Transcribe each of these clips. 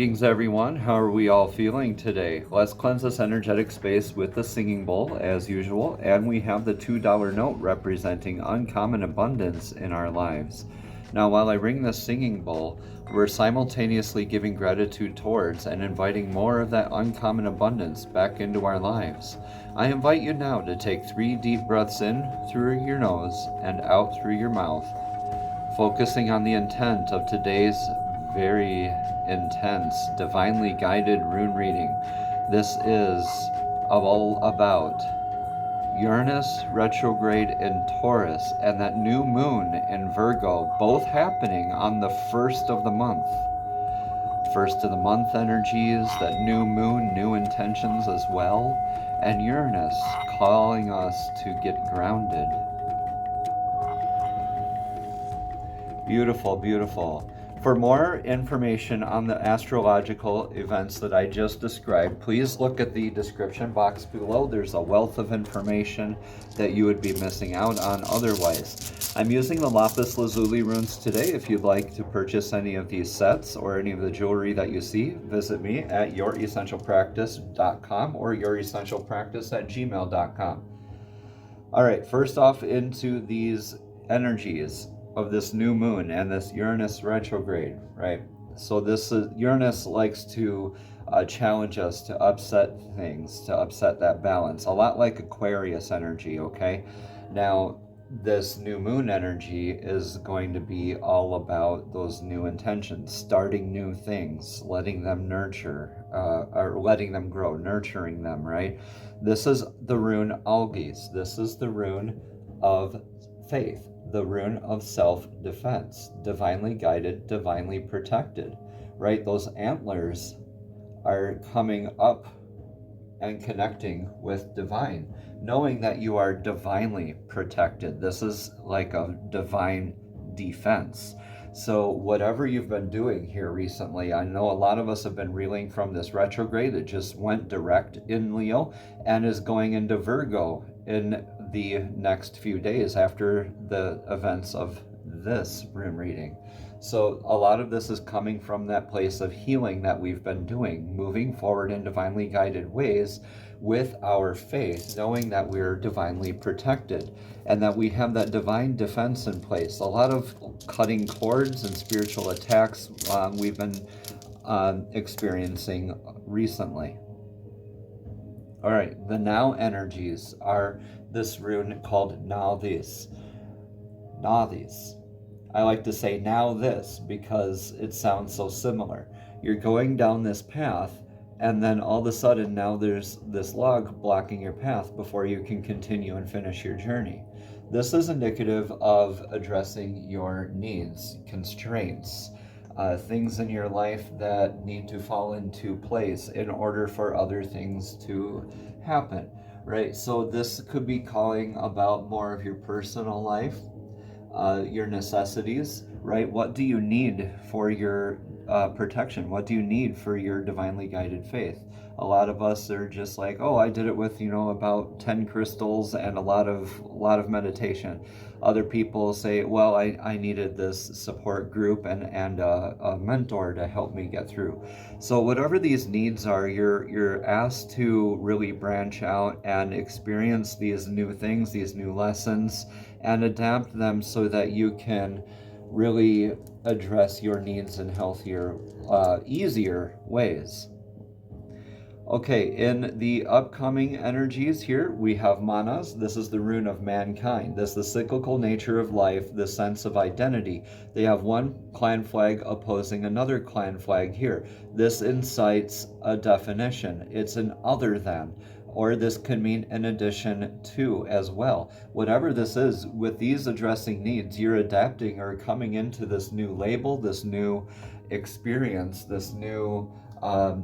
Greetings everyone, how are we all feeling today? Let's cleanse this energetic space with the singing bowl as usual, and we have the $2 note representing uncommon abundance in our lives. Now while I ring this singing bowl, we're simultaneously giving gratitude towards and inviting more of that uncommon abundance back into our lives. I invite you now to take 3 deep breaths in through your nose and out through your mouth, focusing on the intent of today's very intense, divinely guided rune reading. This is all about Uranus retrograde in Taurus and that new moon in Virgo, both happening on the first of the month. First of the month energies, that new moon, new intentions as well, and Uranus calling us to get grounded. Beautiful, beautiful. For more information on the astrological events that I just described, please look at the description box below. There's a wealth of information that you would be missing out on otherwise. I'm using the lapis lazuli runes today. If you'd like to purchase any of these sets or any of the jewelry that you see, visit me at youressentialpractice.com or youressentialpractice@gmail.com. All right, first off into these energies of this new moon and this Uranus retrograde, right? So this is, Uranus likes to challenge us to upset things, to upset that balance, a lot like Aquarius energy, okay? Now, this new moon energy is going to be all about those new intentions, starting new things, letting them nurture, or letting them grow, nurturing them, right? This is the rune Algis. This is the rune of faith, the rune of self-defense, divinely guided, divinely protected, right? Those antlers are coming up and connecting with divine, knowing that you are divinely protected. This is like a divine defense. So whatever you've been doing here recently, I know a lot of us have been reeling from this retrograde that just went direct in Leo and is going into Virgo in the next few days after the events of this rune reading. So a lot of this is coming from that place of healing that we've been doing, moving forward in divinely guided ways with our faith, knowing that we're divinely protected and that we have that divine defense in place. A lot of cutting cords and spiritual attacks we've been experiencing recently. All right, the now energies are this rune called Naldis. Naldis. I like to say now this because it sounds so similar. You're going down this path and then all of a sudden now there's this log blocking your path before you can continue and finish your journey. This is indicative of addressing your needs, constraints, things in your life that need to fall into place in order for other things to happen, right? So this could be calling about more of your personal life, your necessities, right? What do you need for your protection? What do you need for your divinely guided faith? A lot of us are just like, oh, I did it with, about 10 crystals and a lot of meditation. Other people say, well, I needed this support group and a mentor to help me get through. So whatever these needs are, you're asked to really branch out and experience these new things, these new lessons, and adapt them so that you can really address your needs in healthier, easier ways. Okay, in the upcoming energies here, we have Manas. This is the rune of mankind. This is the cyclical nature of life, the sense of identity. They have one clan flag opposing another clan flag here. This incites a definition. It's an other than, or this can mean in addition to as well. Whatever this is, with these addressing needs, you're adapting or coming into this new label, this new experience, this new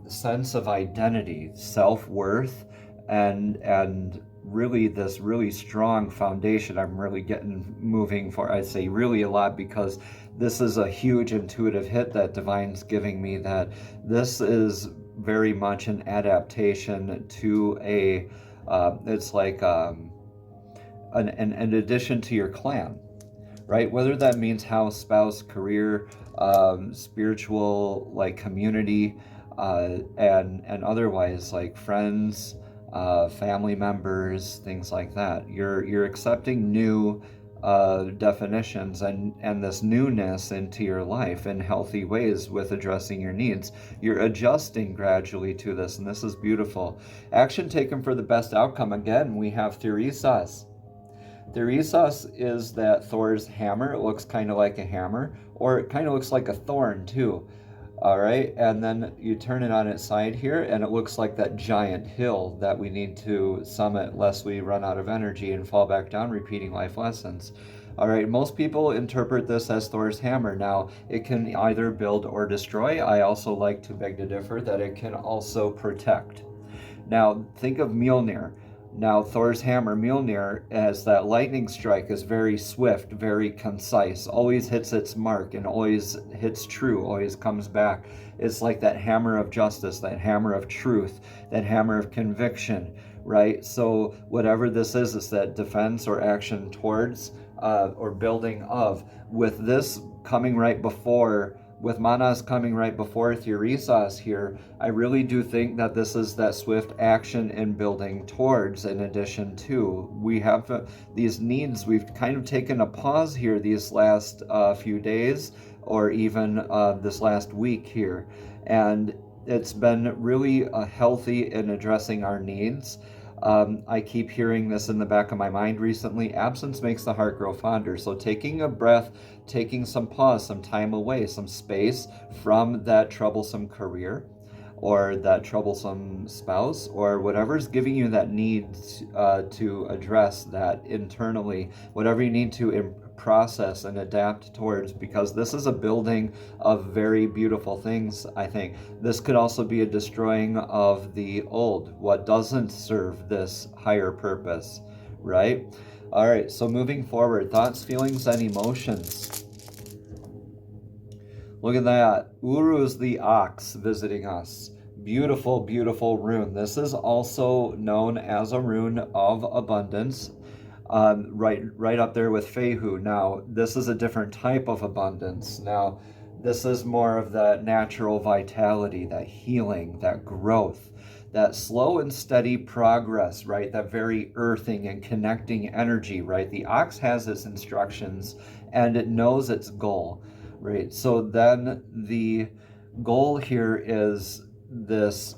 sense of identity, self-worth, and really this really strong foundation. I'm really getting moving for, I say really a lot because this is a huge intuitive hit that Divine's giving me, that this is very much an adaptation to a, it's like an addition to your clan, right? Whether that means house, spouse, career, spiritual, like community, and otherwise, like friends, family members, things like that. You're accepting new definitions and this newness into your life in healthy ways with addressing your needs. You're adjusting gradually to this, and this is beautiful. Action taken for the best outcome. Again, we have Theresas. Theresas is that Thor's hammer. It looks kind of like a hammer, or it kind of looks like a thorn too. All right, and then you turn it on its side here, and it looks like that giant hill that we need to summit lest we run out of energy and fall back down, repeating life lessons. All right, most people interpret this as Thor's hammer. Now, it can either build or destroy. I also like to beg to differ that it can also protect. Now, think of Mjolnir. Now, Thor's hammer, Mjolnir, as that lightning strike, is very swift, very concise, always hits its mark and always hits true, always comes back. It's like that hammer of justice, that hammer of truth, that hammer of conviction, right? So whatever this is that defense or action towards or building of, with this coming right before, with Manas coming right before Theresas here, I really do think that this is that swift action in building towards, in addition to. We have these needs. We've kind of taken a pause here these last few days, or even this last week here. And it's been really healthy in addressing our needs. I keep hearing this in the back of my mind recently. Absence makes the heart grow fonder. So taking a breath, taking some pause, some time away, some space from that troublesome career or that troublesome spouse or whatever's giving you that need to address that internally, whatever you need to process and adapt towards, because this is a building of very beautiful things. I think this could also be a destroying of the old, what doesn't serve this higher purpose, right? All right, so moving forward, thoughts, feelings, and emotions. Look at that. Uru's the ox visiting us. Beautiful, beautiful rune. This is also known as a rune of abundance. Right up there with Fehu. Now, this is a different type of abundance. Now, this is more of that natural vitality, that healing, that growth, that slow and steady progress, right? That very earthing and connecting energy, right? The ox has its instructions and it knows its goal, right? So then the goal here is this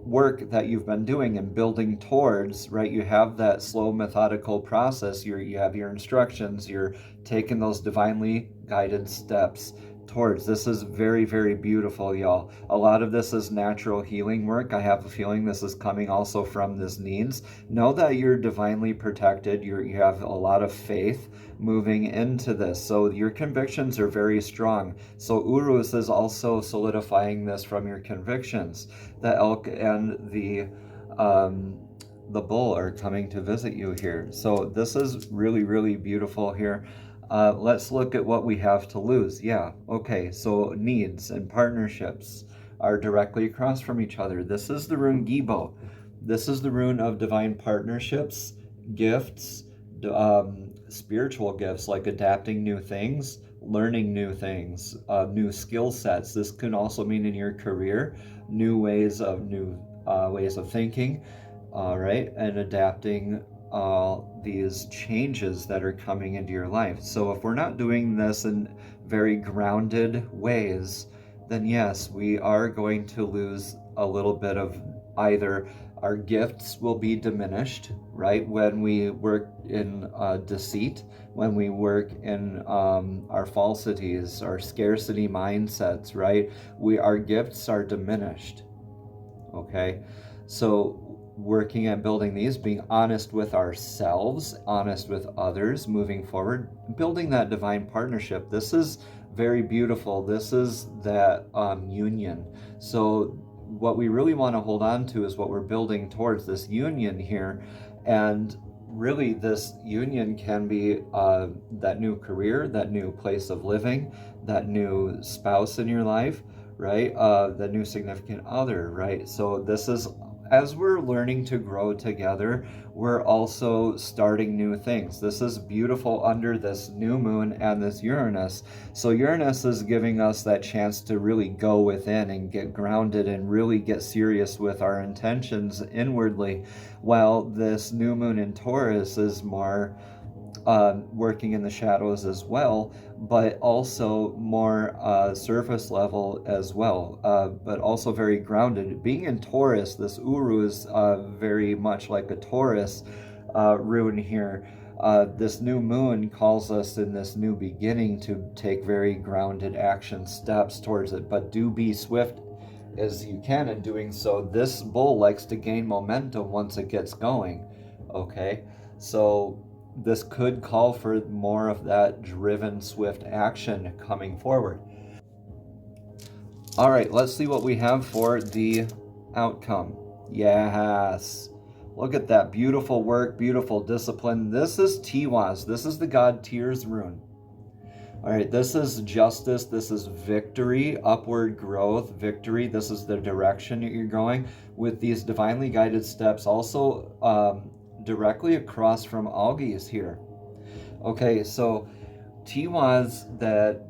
work that you've been doing and building towards, right? You have that slow methodical process. You have your instructions. You're taking those divinely guided steps towards. This is very, very beautiful, y'all. A lot of this is natural healing work. I have a feeling this is coming also from this needs. Know that you're divinely protected. You have a lot of faith moving into this. So your convictions are very strong. So Urus is also solidifying this from your convictions. The elk and the bull are coming to visit you here. So this is really, really beautiful here. Let's look at what we have to lose. Yeah, okay, so needs and partnerships are directly across from each other. This is the rune Gibo. This is the rune of divine partnerships, gifts, spiritual gifts like adapting new things, learning new things, new skill sets. This can also mean in your career, new ways of thinking, all right, and adapting these changes that are coming into your life. So if we're not doing this in very grounded ways, then yes, we are going to lose a little bit of either our gifts will be diminished, right? When we work in deceit, when we work in our falsities, our scarcity mindsets, right? Our gifts are diminished, okay? So working at building these, being honest with ourselves, honest with others, moving forward, building that divine partnership. This is very beautiful. This is that union. So what we really want to hold on to is what we're building towards, this union here. And really this union can be that new career, that new place of living, that new spouse in your life, right? The new significant other, right? So this is as we're learning to grow together, we're also starting new things. This is beautiful under this new moon and this Uranus. So Uranus is giving us that chance to really go within and get grounded and really get serious with our intentions inwardly, while this new moon in Taurus is more working in the shadows as well, but also more surface level as well, but also very grounded. Being in Taurus, this Uru is very much like a Taurus rune here. This new moon calls us in this new beginning to take very grounded action steps towards it, but do be swift as you can in doing so. This bull likes to gain momentum once it gets going, okay? So this could call for more of that driven, swift action coming forward. All right, let's see what we have for the outcome. Yes. Look at that. Beautiful work, beautiful discipline. This is Tiwaz. This is the god Tyr's rune. All right, this is justice. This is victory, upward growth, victory. This is the direction that you're going with these divinely guided steps. Also, directly across from Augies here. Okay, so Tiwaz, that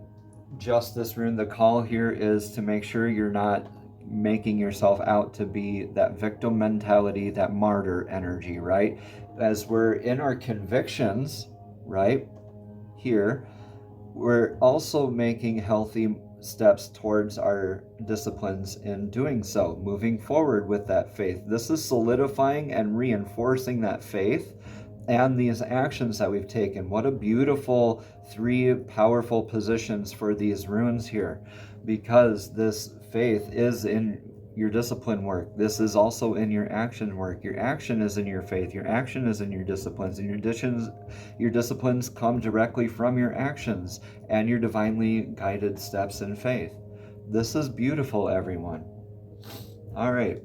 justice rune, the call here is to make sure you're not making yourself out to be that victim mentality, that martyr energy, right? As we're in our convictions, right, here, we're also making healthy steps towards our disciplines in doing so, moving forward with that faith. This is solidifying and reinforcing that faith and these actions that we've taken. What a beautiful three powerful positions for these runes here, because this faith is in your discipline work. This is also in your action work. Your action is in your faith. Your action is in your disciplines. And your disciplines come directly from your actions and your divinely guided steps in faith. This is beautiful, everyone. All right.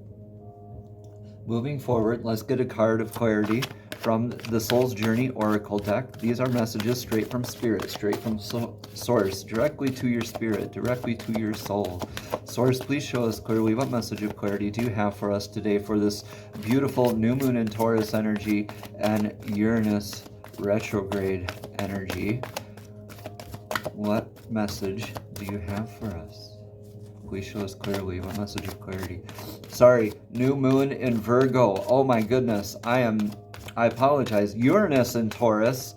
Moving forward, let's get a card of clarity from the Soul's Journey Oracle deck. These are messages straight from Spirit, straight from Source, directly to your spirit, directly to your soul. Source, please show us clearly what message of clarity do you have for us today for this beautiful new moon in Taurus energy and Uranus retrograde energy. What message do you have for us? Please show us clearly what message of clarity. Sorry, new moon in Virgo. Oh my goodness, I apologize. Uranus in Taurus.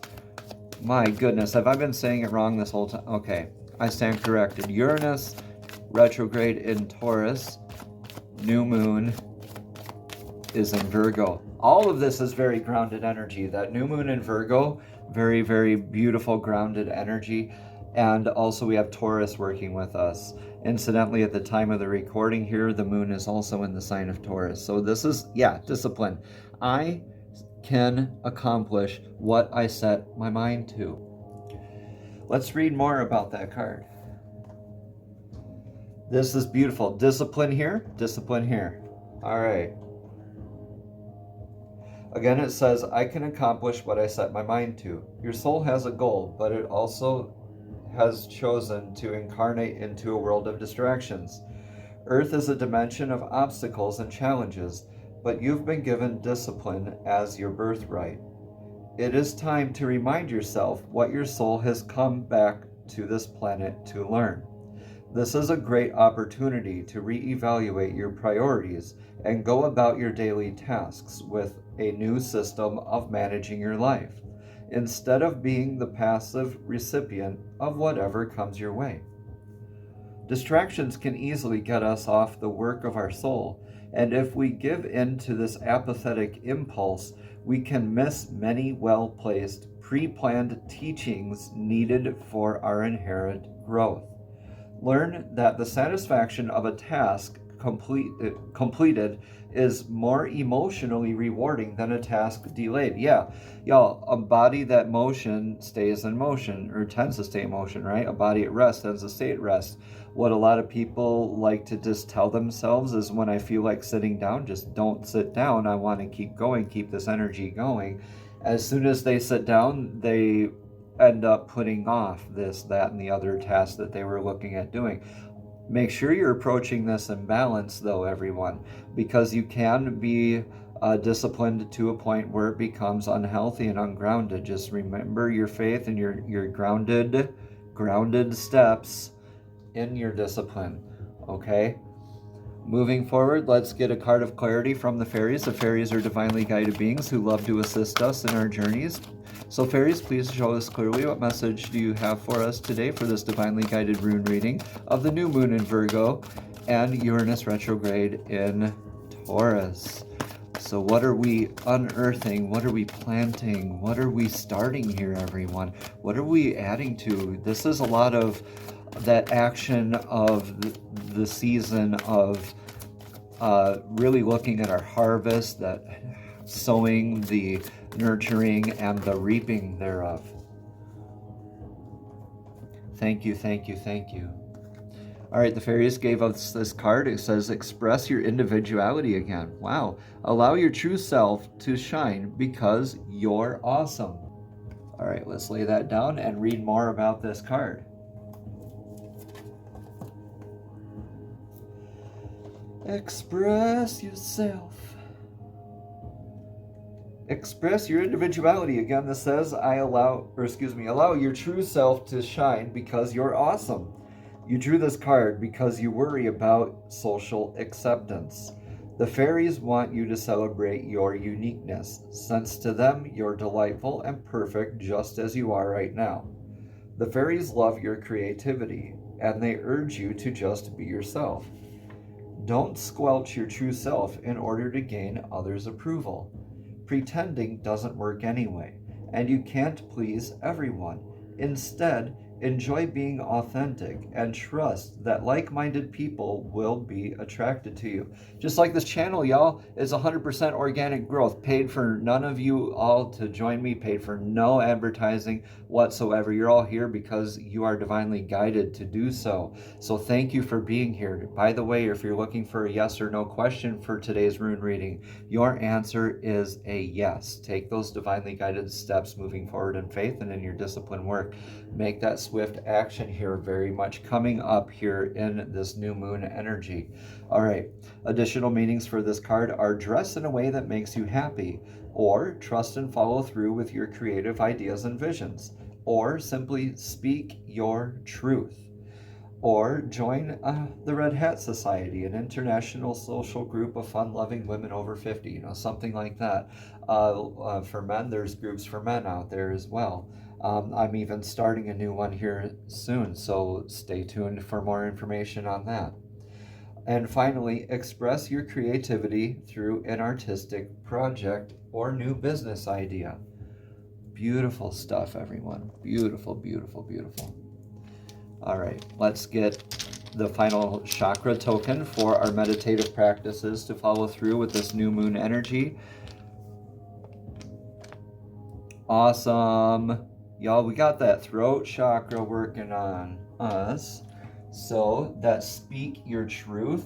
My goodness, have I been saying it wrong this whole time? Okay, I stand corrected. Uranus retrograde in Taurus. New moon is in Virgo. All of this is very grounded energy. That new moon in Virgo, very, very beautiful grounded energy. And also we have Taurus working with us. Incidentally, at the time of the recording here, the moon is also in the sign of Taurus. So this is, discipline. I can accomplish what I set my mind to. Let's read more about that card. This is beautiful. Discipline here, discipline here. All right. Again, it says, I can accomplish what I set my mind to. Your soul has a goal, but it also has chosen to incarnate into a world of distractions. Earth is a dimension of obstacles and challenges, but you've been given discipline as your birthright. It is time to remind yourself what your soul has come back to this planet to learn. This is a great opportunity to reevaluate your priorities and go about your daily tasks with a new system of managing your life, instead of being the passive recipient of whatever comes your way. Distractions can easily get us off the work of our soul, and if we give in to this apathetic impulse, we can miss many well-placed, pre-planned teachings needed for our inherent growth. Learn that the satisfaction of a task completed is more emotionally rewarding than a task delayed. Yeah, y'all, a body that motion stays in motion, or tends to stay in motion, right? A body at rest tends to stay at rest. What a lot of people like to just tell themselves is, when I feel like sitting down, just don't sit down. I want to keep going, keep this energy going. As soon as they sit down, they end up putting off this, that, and the other tasks that they were looking at doing. Make sure you're approaching this in balance, though, everyone, because you can be disciplined to a point where it becomes unhealthy and ungrounded. Just remember your faith and your grounded steps in your discipline, okay? Moving forward, let's get a card of clarity from the fairies. The fairies are divinely guided beings who love to assist us in our journeys. So fairies, please show us clearly what message do you have for us today for this divinely guided rune reading of the new moon in Virgo and Uranus retrograde in Taurus. So what are we unearthing? What are we planting? What are we starting here, everyone? What are we adding to? This is a lot of that action of the season of really looking at our harvest, that sowing, the nurturing, and the reaping thereof. Thank you, thank you, thank you. All right, the fairies gave us this card. It says, express your individuality again. Wow. Allow your true self to shine because you're awesome. All right, let's lay that down and read more about this card. Express yourself. Express your individuality. Again, this says, allow your true self to shine because you're awesome. You drew this card because you worry about social acceptance. The fairies want you to celebrate your uniqueness, since to them you're delightful and perfect just as you are right now. The fairies love your creativity, and they urge you to just be yourself. Don't squelch your true self in order to gain others' approval. Pretending doesn't work anyway, and you can't please everyone. Instead, enjoy being authentic and trust that like-minded people will be attracted to you. Just like this channel, y'all, is 100% organic growth. Paid for none of you all to join me, paid for no advertising whatsoever. You're all here because you are divinely guided to do so. So thank you for being here. By the way, if you're looking for a yes or no question for today's rune reading, your answer is a yes. Take those divinely guided steps moving forward in faith and in your discipline work. Make that swift action here, very much coming up here in this new moon energy. All right, additional meanings for this card are dress in a way that makes you happy, or trust and follow through with your creative ideas and visions, or simply speak your truth, or join the Red Hat Society, an international social group of fun-loving women over 50, something like that. For men, there's groups for men out there as well. I'm even starting a new one here soon, so stay tuned for more information on that. And finally, express your creativity through an artistic project or new business idea. Beautiful stuff, everyone. Beautiful, beautiful, beautiful. All right, let's get the final chakra token for our meditative practices to follow through with this new moon energy. Awesome. Y'all, we got that throat chakra working on us. So that speak your truth,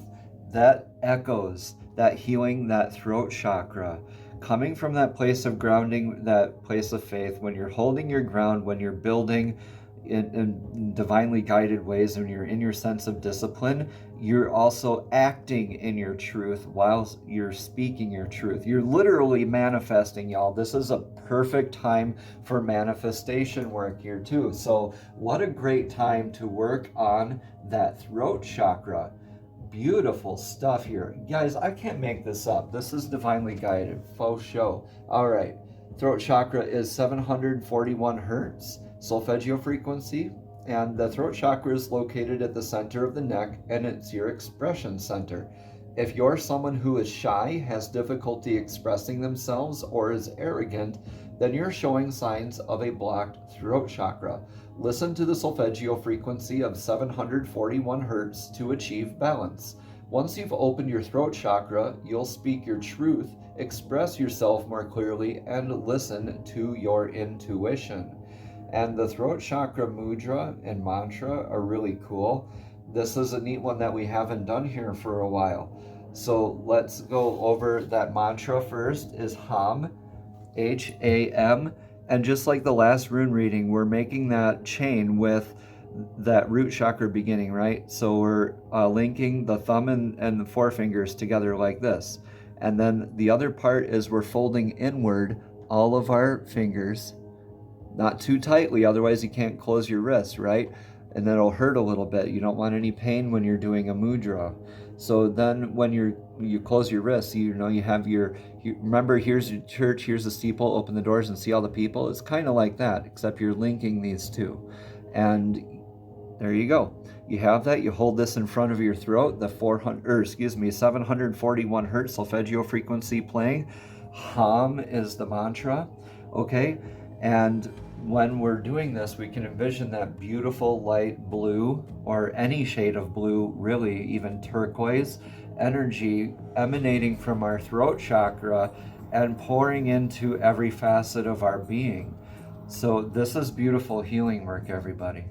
that echoes, that healing, that throat chakra. Coming from that place of grounding, that place of faith, when you're holding your ground, when you're building in divinely guided ways, when you're in your sense of discipline, you're also acting in your truth while you're speaking your truth. You're literally manifesting, y'all. This is a perfect time for manifestation work here too. So what a great time to work on that throat chakra. Beautiful stuff here. Guys, I can't make this up. This is divinely guided, faux show. All right, throat chakra is 741 hertz. Solfeggio frequency, and the throat chakra is located at the center of the neck, and it's your expression center. If you're someone who is shy, has difficulty expressing themselves, or is arrogant, then you're showing signs of a blocked throat chakra. Listen to the solfeggio frequency of 741 hertz to achieve balance. Once you've opened your throat chakra, you'll speak your truth, express yourself more clearly, and listen to your intuition. And the throat chakra mudra and mantra are really cool. This is a neat one that we haven't done here for a while. So let's go over that mantra first. Is Ham, H-A-M. And just like the last rune reading, we're making that chain with that root chakra beginning, right? So we're linking the thumb and the forefingers together like this. And then the other part is we're folding inward all of our fingers, not too tightly, otherwise you can't close your wrist, right? And then it'll hurt a little bit. You don't want any pain when you're doing a mudra. So then when you close your wrists, you have remember, here's your church, here's the steeple, open the doors and see all the people. It's kind of like that, except you're linking these two. And there you go. You have that. You hold this in front of your throat, the 741 hertz solfeggio frequency playing. Hum is the mantra, okay? And when we're doing this, we can envision that beautiful light blue, or any shade of blue, really, even turquoise, energy emanating from our throat chakra and pouring into every facet of our being. So this is beautiful healing work, everybody.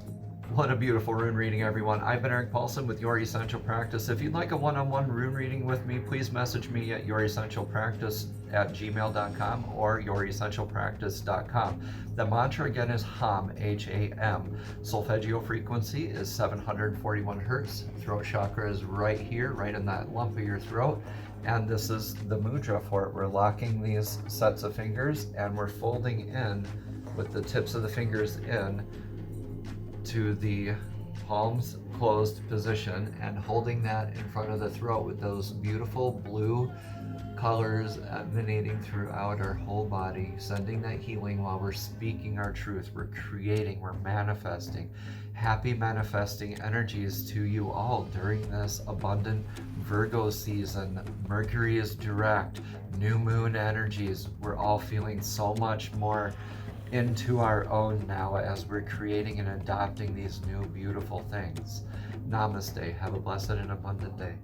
What a beautiful rune reading, everyone. I've been Eric Paulson with Your Essential Practice. If you'd like a one-on-one rune reading with me, please message me at youressentialpractice@gmail.com or youressentialpractice.com. The mantra again is Ham, H-A-M. Solfeggio frequency is 741 hertz. Throat chakra is right here, right in that lump of your throat. And this is the mudra for it. We're locking these sets of fingers and we're folding in with the tips of the fingers in to the palms closed position and holding that in front of the throat with those beautiful blue colors emanating throughout our whole body, sending that healing while we're speaking our truth. We're creating, we're manifesting. Happy manifesting energies to you all during this abundant Virgo season. Mercury is direct, new moon energies. We're all feeling so much more into our own now as we're creating and adopting these new beautiful things. Namaste. Have a blessed and abundant day.